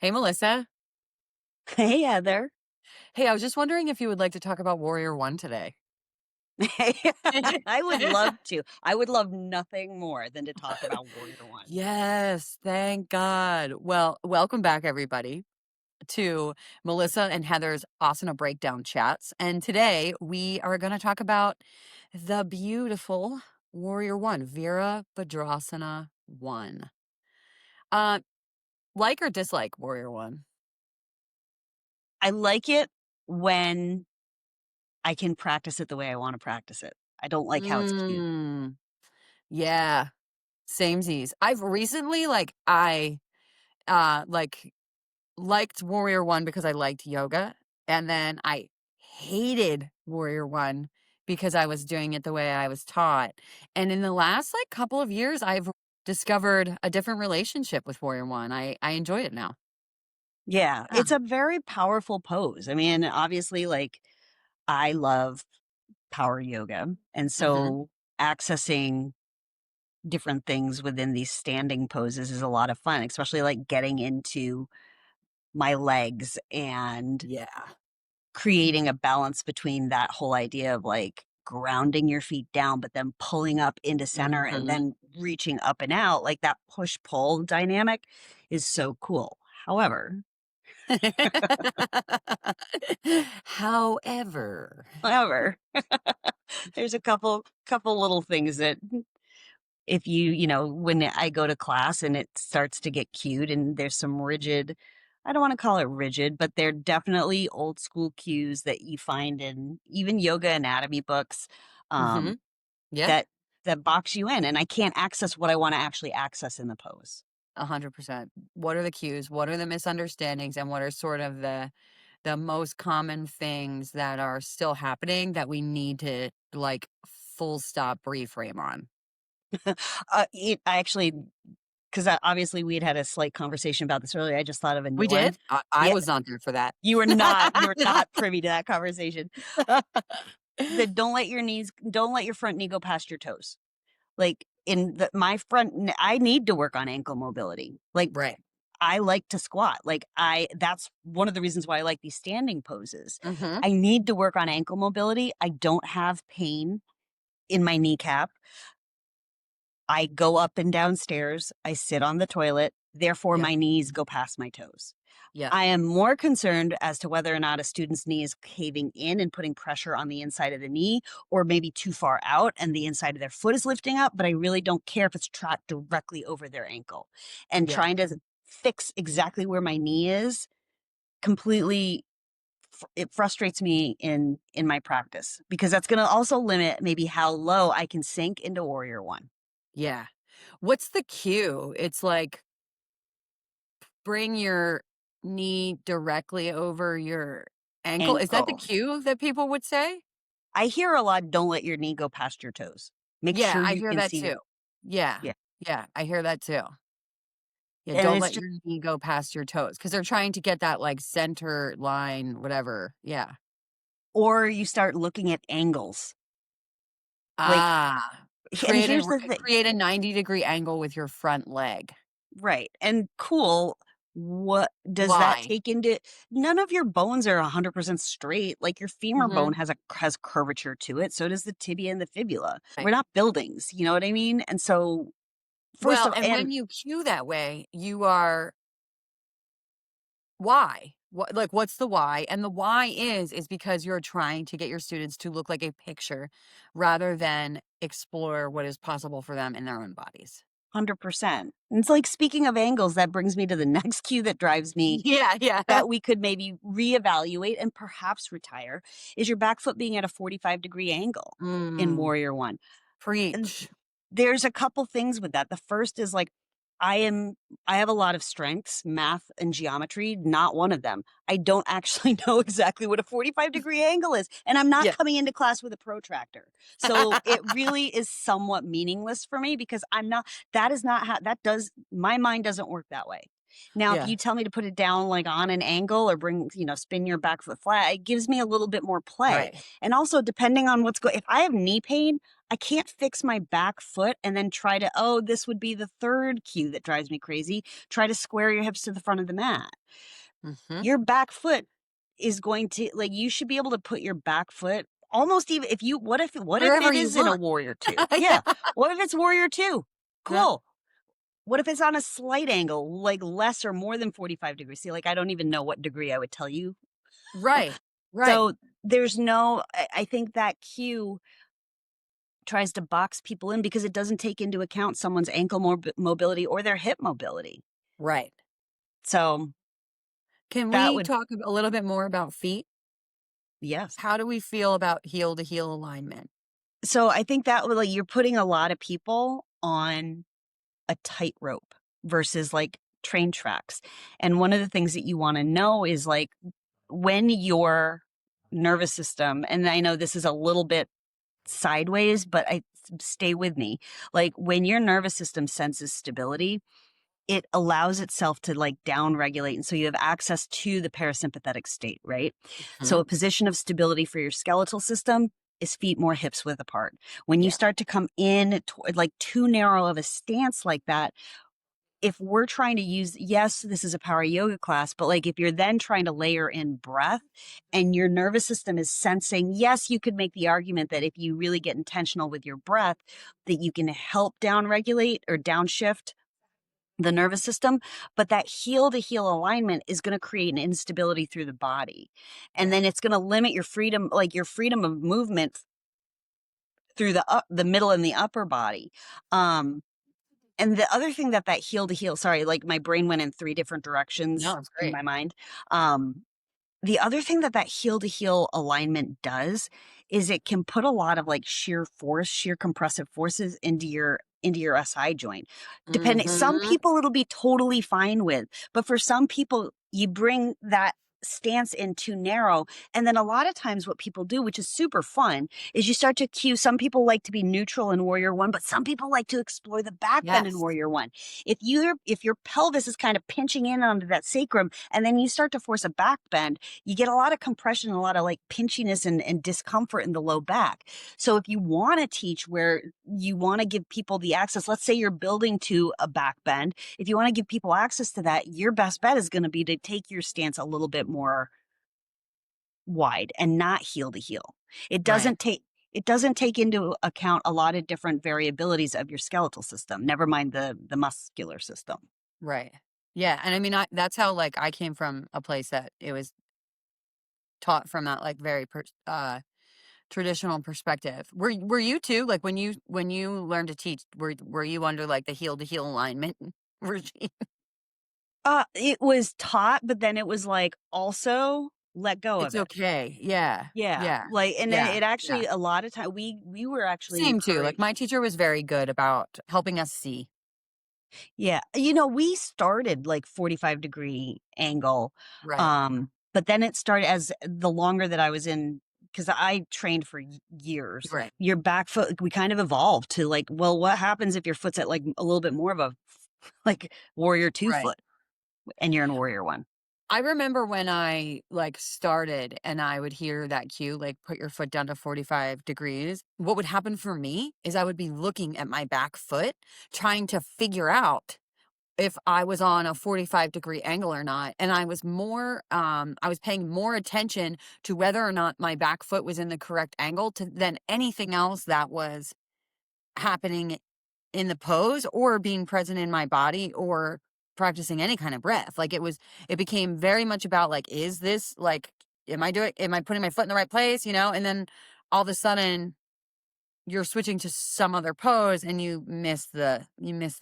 Hey, Melissa. Hey, Heather. Hey, I was just wondering if you would like to talk about Warrior One today. I would love to. I would love nothing more than to talk about Warrior One. Yes, thank God. Well, welcome back, everybody, to Melissa and Heather's Asana Breakdown chats. And today we are going to talk about the beautiful Warrior One, Vera Bhadrasana One. Uh, like or dislike Warrior One? I like it when I can practice it the way I want to practice it. I don't like how it's cute. Mm, yeah, samesies. I've recently, like liked Warrior One because I liked yoga, and then I hated Warrior One because I was doing it the way I was taught. And in the last couple of years, I've discovered a different relationship with Warrior One. I enjoy it now. Yeah, Yeah. it's a very powerful pose. I mean, obviously, I love power yoga. And Hmm. so accessing different things within these standing poses is a lot of fun, especially like getting into my legs and Yeah. creating a balance between that whole idea of like grounding your feet down, but then pulling up into center and Hmm. then reaching up and out, like that push pull dynamic is so cool. However, However. however, there's a couple little things that if when I go to class and it starts to get cute and there's some rigid, I don't want to call it rigid, but they're definitely old school cues that you find in even yoga anatomy books, Hmm. um, Yeah. that that box you in, and I can't access what I want to actually access in the pose. 100%. What are the cues? What are the misunderstandings? And what are sort of the most common things that are still happening that we need to full stop reframe on? I actually, because obviously we had a slight conversation about this earlier. I just thought of a We new one. did? I Yeah, was not there for that. you were not privy to that conversation. That don't let your front knee go past your toes. Like my I need to work on ankle mobility. Like Right. I like to squat. That's one of the reasons why I like these standing poses. Mhm. I need to work on ankle mobility. I don't have pain in my kneecap. I go up and down stairs. I sit on the toilet. Therefore, Yep. my knees go past my toes. Yep. I am more concerned as to whether or not a student's knee is caving in and putting pressure on the inside of the knee, or maybe too far out and the inside of their foot is lifting up. But I really don't care if it's tracked directly over their ankle. And Yeah. trying to fix exactly where my knee is completely it frustrates me in my practice because that's going to also limit maybe how low I can sink into Warrior One. Yeah. What's the cue? It's like bring your knee directly over your ankle. Is that the Ankle. cue that people would say? I hear a lot, don't let your knee go past your toes. Make Yeah, sure I you hear can that see your too. Yeah. yeah. Yeah, I hear that too. Yeah, And don't it's let just your knee go past your toes because 'cause they're trying to get that, center line, whatever. Yeah. or you start looking at angles. Like Ah, and here's the thing. create a 90-degree angle with your front leg. Right. And cool. What does that Why? take into none of your bones are 100% straight. Like your femur bone Mhm. has curvature to it. So does the tibia and the fibula. Right. We're not buildings, you know what I mean? And so first Well, of and and when you cue that way, you are why? What's the why? And the why is because you're trying to get your students to look like a picture rather than explore what is possible for them in their own bodies. 100%. And it's like speaking of angles, that brings me to the next cue that drives me Yeah, yeah. that we could maybe reevaluate and perhaps retire is your back foot being at a 45-degree angle in Mm, Warrior One. And preach. there's a couple things with that. The first is like I am I have a lot of strengths, math and geometry, not one of them. I don't actually know exactly what a 45-degree angle is, and I'm not Yeah. coming into class with a protractor. So it really is somewhat meaningless for me because I'm not that is not how that does my mind doesn't work that way. Now, if Yeah. you tell me to put it down like on an angle or spin your back foot flat, it gives me a little bit more play. Right. And also, depending on what's going, if I have knee pain, I can't fix my back foot and then try to, oh, this would be the third cue that drives me crazy. Try to square your hips to the front of the mat. Mhm. Your back foot is going to, like, you should be able to put your back foot almost, even if you, what if Wherever it you is in a want. warrior two? Yeah. Yeah. What if it's warrior two? Yep. Cool. What if it's on a slight angle, like less or more than 45 degrees? See, like, I don't even know what degree I would tell you. Right. Right. So there's no, I think that cue tries to box people in because it doesn't take into account someone's ankle mobility or their hip mobility. Right. So Can that we would, talk a little bit more about feet? yes. How do we feel about heel to heel alignment? So I think that would, like, you're putting a lot of people on a tightrope versus like train tracks. And one of the things that you want to know is like when your nervous system, and I know this is a little bit sideways, but I stay with me. Like when your nervous system senses stability, it allows itself to like down regulate. And so you have access to the parasympathetic state, right? So Mhm. a position of stability for your skeletal system is feet more hips width apart. When you Yeah. start to come in toward like too narrow of a stance like that, if we're trying to use, yes, this is a power yoga class, but like if you're then trying to layer in breath and your nervous system is sensing, yes, you could make the argument that if you really get intentional with your breath, that you can help down regulate or downshift the nervous system, but that heel to heel alignment is going to create an instability through the body. And Yeah. then it's going to limit your freedom, like your freedom of movement through the middle and the upper body. Um, and the other thing that heel to heel, sorry, like my brain went in three different directions No, it's in great. my mind. Um, the other thing that heel to heel alignment does is it can put a lot of like shear force, shear compressive forces into your SI joint. Depending, some Mhm. people it'll be totally fine with, but for some people you bring that stance in too narrow, and then a lot of times what people do, which is super fun, is you start to cue. Some people like to be neutral in warrior one, but some people like to explore the back bend in Yes. warrior one. If your pelvis is kind of pinching in onto that sacrum and then you start to force a back bend, you get a lot of compression, a lot of like pinchiness and discomfort in the low back. So if you want to teach where you want to give people the access, let's say you're building to a back bend, if you want to give people access to that, your best bet is going to be to take your stance a little bit more wide and not heel to heel. It Right. doesn't take it doesn't take into account a lot of different variabilities of your skeletal system, never mind the muscular system. Right. Yeah, and I mean, that's how, like, I came from a place that it was taught from that, like, very traditional perspective. Were you too? Like, when you learned to teach, were you under, like, the heel to heel alignment regime? It was taught, but then it was like, also let go of It's it. okay. Yeah. Yeah, Yeah. like, and then Yeah. it Yeah. actually, a lot of time we were actually Same too. Like, encouraged. my teacher was very good about helping us see. Yeah, we started like 45-degree angle, Right. but then it started as the longer that I was in, because I trained for years. Right. Your back foot, we kind of evolved to like, well, what happens if your foot's at like a little bit more of a like warrior two Right. foot and you're in warrior one? I remember when I, like, started and I would hear that cue, like, put your foot down to 45 degrees. What would happen for me is I would be looking at my back foot, trying to figure out if I was on a 45-degree angle or not. And I was paying more attention to whether or not my back foot was in the correct angle than anything else that was happening in the pose or being present in my body or practicing any kind of breath. Like, it became very much about, like, is this, like, am I putting my foot in the right place, you know? And then all of a sudden you're switching to some other pose and you miss the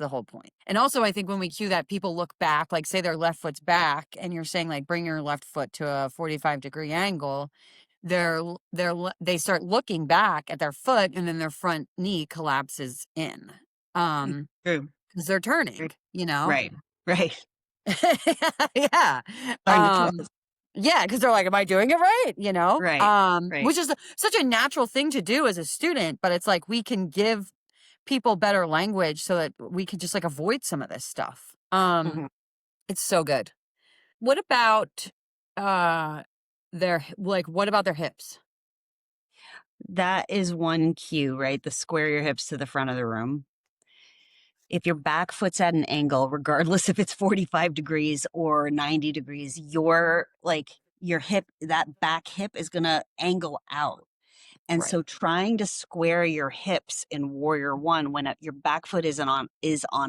whole point. And also I think when we cue that, people look back, like, say their left foot's back and you're saying, like, bring your left foot to a 45-degree angle, they start looking back at their foot and then their front knee collapses in. Mm, Um, true. because they're turning, True. you know? Right. Right. Yeah. Find the twist. Yeah, because 'cause they're like, "Am I doing it right?" You know? Right. Right. Which is such a natural thing to do as a student, but it's like we can give people better language so that we can just, like, avoid some of this stuff. Mhm. It's so good. What about, uh, what about their hips? That is one cue, right? The square your hips to the front of the room. If your back foot's at an angle, regardless if it's 45 degrees or 90 degrees, your hip, that back hip is going to angle out. And Right. so trying to square your hips in Warrior One when your back foot is on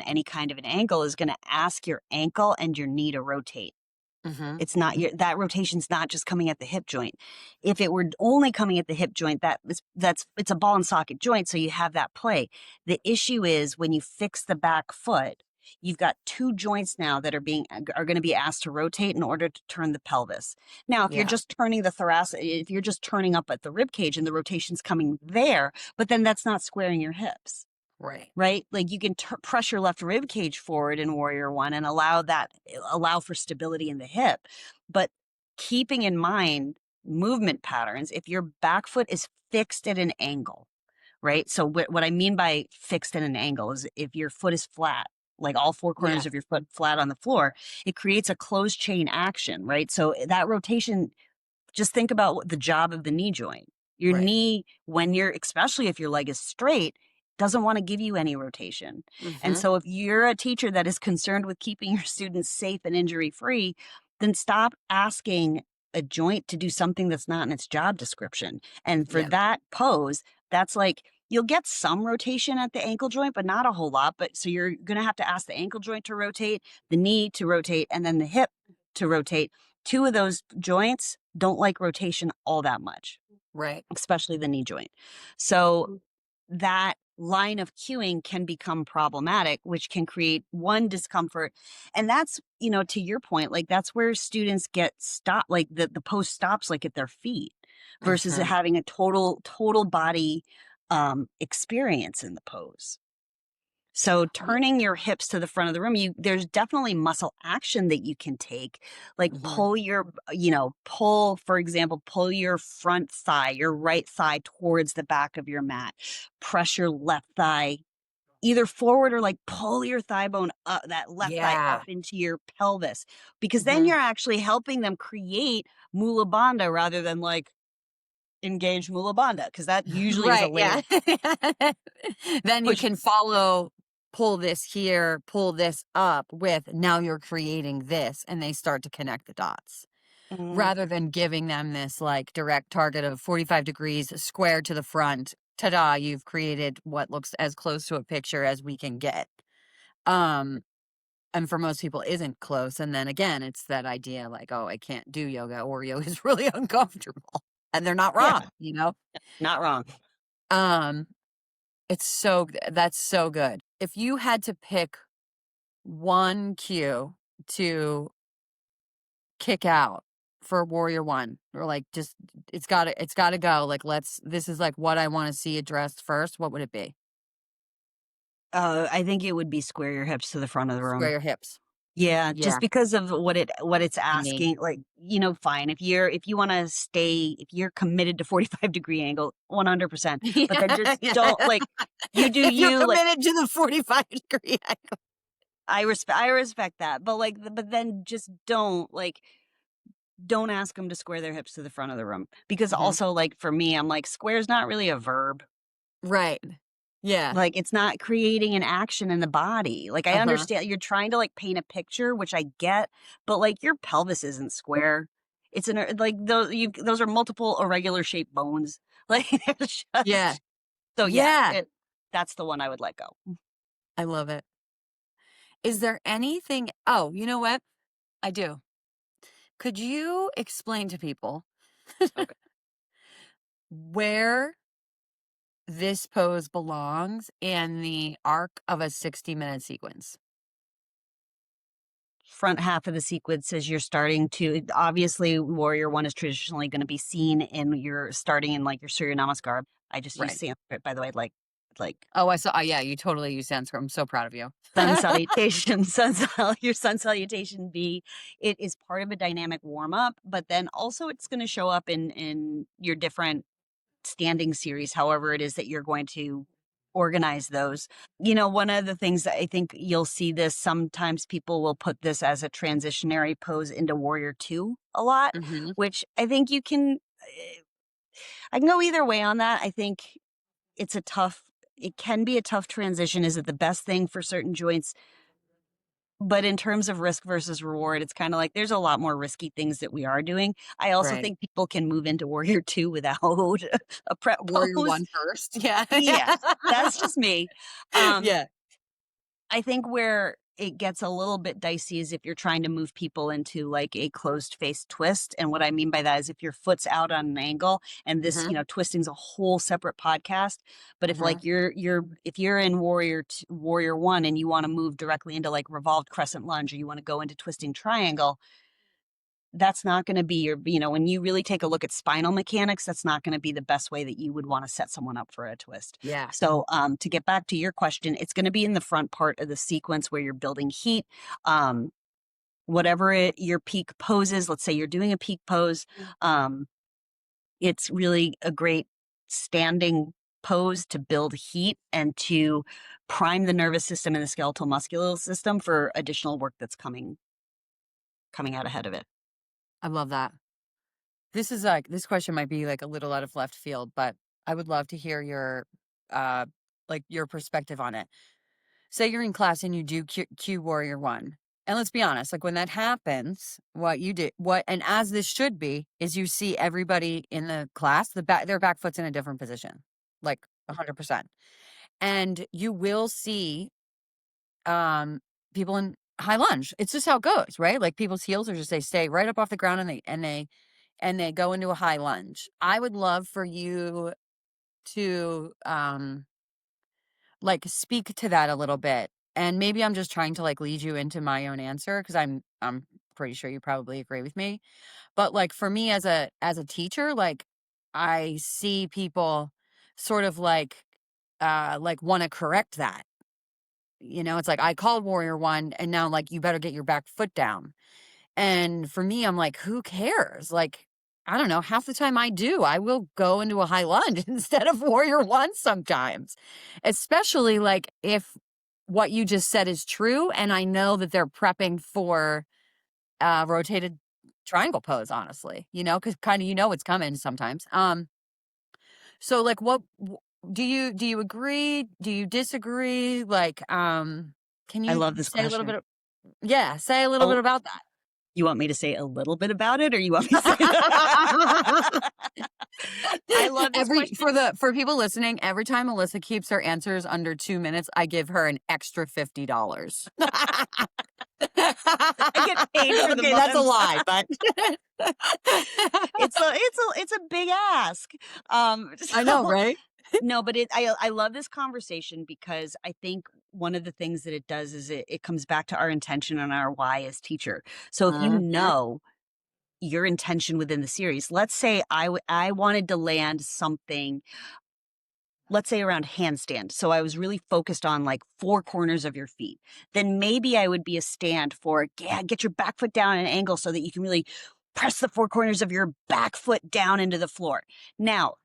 any kind of an angle is going to ask your ankle and your knee to rotate. Mhm. It's not that rotation's not just coming at the hip joint. If it were only coming at the hip joint, it's a ball and socket joint, so you have that play. The issue is when you fix the back foot, you've got two joints now that are going to be asked to rotate in order to turn the pelvis. Now, if you're Yeah. just turning the thoracic, if you're just turning up at the rib cage and the rotation's coming there, but then that's not squaring your hips, Right. right? Like you can press your left rib cage forward in Warrior One and allow for stability in the hip, but keeping in mind movement patterns. If your back foot is fixed at an angle, right? So what I mean by fixed at an angle is if your foot is flat, like all four Yeah. corners of your foot flat on the floor, it creates a closed chain action, right? So that rotation, just think about the job of the knee joint. Your Right. knee, especially if your leg is straight, doesn't want to give you any rotation. And Mhm. so if you're a teacher that is concerned with keeping your students safe and injury free, then stop asking a joint to do something that's not in its job description. And for Yeah. that pose, that's like, you'll get some rotation at the ankle joint, but not a whole lot. But so you're going to have to ask the ankle joint to rotate, the knee to rotate, and then the hip to rotate. Two of those joints don't like rotation all that much, Right. especially the knee joint. So that line of cueing can become problematic, which can create one discomfort. And that's, to your point, like that's where students get stopped, like the pose stops like at their feet versus Mhm. having a total body experience in the pose. So Ye turning your hips to the front of the room, there's definitely muscle action that you can take. Like Mhm. for example, pull your front thigh, your right thigh towards the back of your mat. Press your left thigh either forward or like pull your thigh bone up, that left thigh up Yeah. into your pelvis, because then Mhm. you're actually helping them create mula bandha rather than like engage mula bandha, because that usually is a Right, yeah. layered Then you push. can follow, pull this here, pull this up with, now you're creating this, and they start to connect the dots. Mhm. Rather than giving them this, like, direct target of 45 degrees squared to the front, ta-da, you've created what looks as close to a picture as we can get. Um, and for most people isn't close, and then again, it's that idea like, "Oh, I can't do yoga, or yoga is really uncomfortable," and they're not Yeah, wrong, you know? not wrong. Um, that's so good. If you had to pick one cue to kick out for Warrior One, or like just it's gotta go. Like this is like what I want to see addressed first. What would it be? I think it would be square your hips to the front of the Square room. your hips. Yeah, just Yeah. because of what it's The knee. asking. Like, fine. If you're committed to 45-degree angle, 100%. But then Yeah, just yeah. don't like you do If you're you like committed to the 45-degree angle. I respect that. But but then just don't ask them to square their hips to the front of the room, because Mhm. also like for me, I'm like square's not really a verb. Right. Yeah. Like, it's not creating an action in the body. Like, I Uh-huh. understand you're trying to, like, paint a picture, which I get, but, like, your pelvis isn't square. It's like, those are multiple irregular shaped bones. Like, there's Yeah. just so, yeah, Yeah. that's the one I would let go. I love it. Is there anything Oh, you know what? I do. Could you explain to people Okay. where this pose belongs in the arc of a 60-minute sequence? Front half of the sequence is you're starting to obviously, Warrior One is traditionally gonna be seen in your starting in, like, your Surya Namaskar. I just use Right. Sanskrit, by the way, like Oh, I saw yeah, you totally use Sanskrit. I'm so proud of you. sun salutation, your sun salutation B. It is part of a dynamic warm up, but then also it's going to show up in your different standing series, however it is that you're going to organize those. One of the things that I think you'll see this sometimes people will put this as a transitionary pose into Warrior 2 a lot, Mhm. which I think I can go either way on that. I think it can be a tough transition. Is it the best thing for certain joints? But in terms of risk versus reward, it's kind of like there's a lot more risky things that we are doing. I also Right. think people can move into Warrior 2 without a prep Warrior pose. 1 first. Yeah. Yes, that's just me. Um, Yeah. I think where it gets a little bit dicey is if you're trying to move people into like a closed face twist. And what I mean by that is if your foot's out on an angle and this, Mhm. twisting's a whole separate podcast. But if like Mhm. if you're in Warrior 1 and you want to move directly into like revolved crescent lunge or you want to go into twisting triangle, that's not going to be when you really take a look at spinal mechanics, that's not going to be the best way that you would want to set someone up for a twist. Yeah. So, to get back to your question, it's going to be in the front part of the sequence where you're building heat. Um, your peak poses, let's say you're doing a peak pose, um, it's really a great standing pose to build heat and to prime the nervous system and the skeletal muscular system for additional work that's coming out ahead of it. I love that. This question might be like a little out of left field, but I would love to hear uh your perspective on it. Say you're in class and you do Q Warrior 1. And let's be honest, like when that happens, what you do, and as this should be, is you see everybody in the class, their back foot's in a different position, like 100%. And you will see um, people in high lunge. It's just how it goes, right? Like people's heels are just they stay right up off the ground and they go into a high lunge. I would love for you to like speak to that a little bit. And maybe I'm just trying to like lead you into my own answer because I'm pretty sure you probably agree with me. But like for me as a teacher, like I see people sort of like want to correct that. It's like I called Warrior 1 and now like you better get your back foot down. And for me, I'm like, who cares? Like, I don't know. Half the time I do. I will go into a high lunge instead of Warrior 1 sometimes, especially like if what you just said is true. And I know that they're prepping for rotated triangle pose, honestly, because kind of it's coming sometimes. So like do you agree? Do you disagree? Like, can I you love this say a little question. bit yeah, say a little bit about that. You want me to say a little bit about it or you want me to say I love this Every question. for people listening, every time Melissa keeps her answers under 2 minutes, I give her an extra $50. I get paid for the Okay, that's a month. lie, but It's a big ask. I know, So right? no, but I love this conversation because I think one of the things that it does is it comes back to our intention and our why as teacher. So if you Mhm. know your intention within the series, let's say I wanted to land something, let's say around handstand. So I was really focused on like four corners of your feet. Then maybe I would be a stand for, yeah, get your back foot down at an angle so that you can really press the four corners of your back foot down into the floor. Now,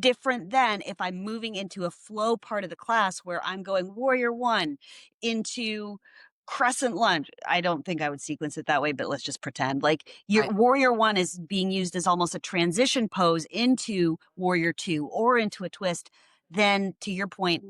different than if I'm moving into a flow part of the class where I'm going Warrior 1 into crescent lunge. I don't think I would sequence it that way, but let's just pretend. Like your Right. Warrior 1 is being used as almost a transition pose into Warrior 2 or into a twist. Then to your point,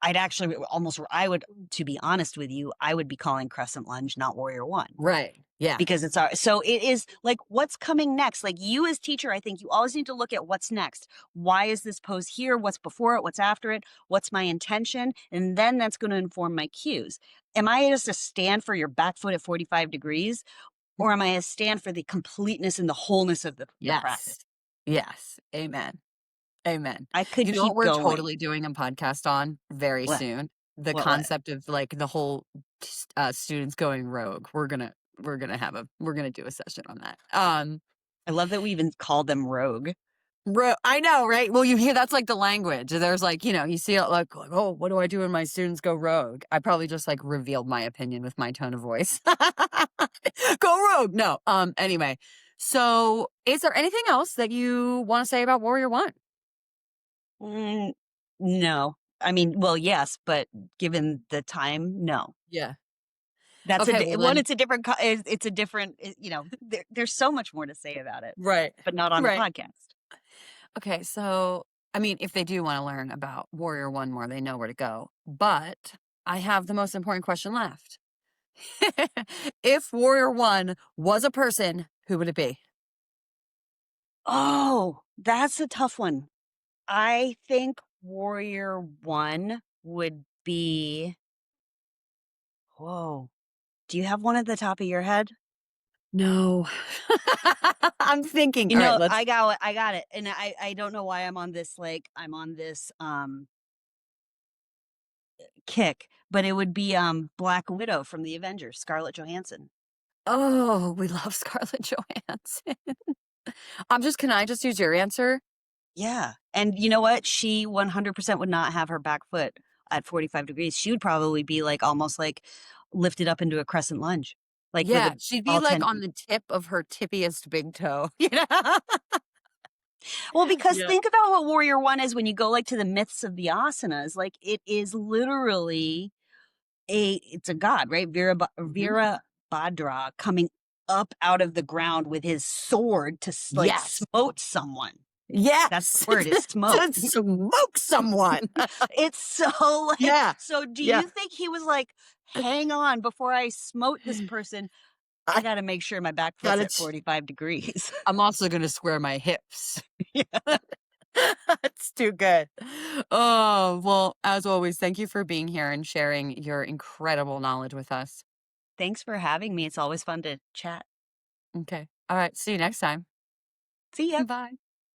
I would, to be honest with you, I would be calling crescent lunge, not Warrior 1 Right. Yeah. because so it is like what's coming next. Like you as teacher, I think you always need to look at what's next. Why is this pose here? What's before it? What's after it? What's my intention? And then that's going to inform my cues. Am I just a stand for your back foot at 45 degrees? Or am I a stand for the completeness and the wholeness of the practice? Yes. Yes. Amen. Amen. I could You know what keep we're going. totally doing a podcast on very What? soon? The What? concept of like the whole students going rogue. We're gonna do a session on that. I love that we even call them rogue. I know, right? Well, you hear that's like the language. There's like, you see it like, oh, what do I do when my students go rogue? I probably just like revealed my opinion with my tone of voice. Go rogue. No. Anyway. So is there anything else that you want to say about Warrior 1? Mm, No. I mean, well, yes, but given the time, no. Yeah. That's a Okay, di well one, then it's a different co it's a different, there's so much more to say about it, right. but not on a Right. podcast. Okay, so I mean, if they do wanna learn about Warrior One more, they know where to go. But I have the most important question left. If Warrior One was a person, who would it be? Oh, that's a tough one. I think Warrior 1 would be whoa. Do you have one at the top of your head? No. I'm thinking. You All right, know, let's I got it, and I don't know why I'm on this, kick, but it would be, Black Widow from the Avengers, Scarlett Johansson. oh, we love Scarlett Johansson. Can I just use your answer? Yeah, and you know what? She 100% would not have her back foot at 45 degrees. She would probably be, like, almost, like, lifted up into a crescent lunge, like, with Yeah, a she'd be all like 10 on the tip of her tippiest big toe, you know? well, because Yeah. think about what Warrior 1 is when you go, like, to the myths of the asanas, like, it is literally it's a god, right? Mhm. Virabhadra coming up out of the ground with his sword to, like, Yes. smote someone. That's the Yes. word, is smote. To smoke someone. It's so, like Yeah. so do Yeah. you think he was like, "Hang on, before I smote this person, I I gotta make sure my back foot's gotta at ch 45 degrees." I'm also gonna square my hips. Yeah. That's too good. Oh, well, as always, thank you for being here and sharing your incredible knowledge with us. Thanks for having me, it's always fun to chat. Okay. All right. See you next time. See ya. Bye.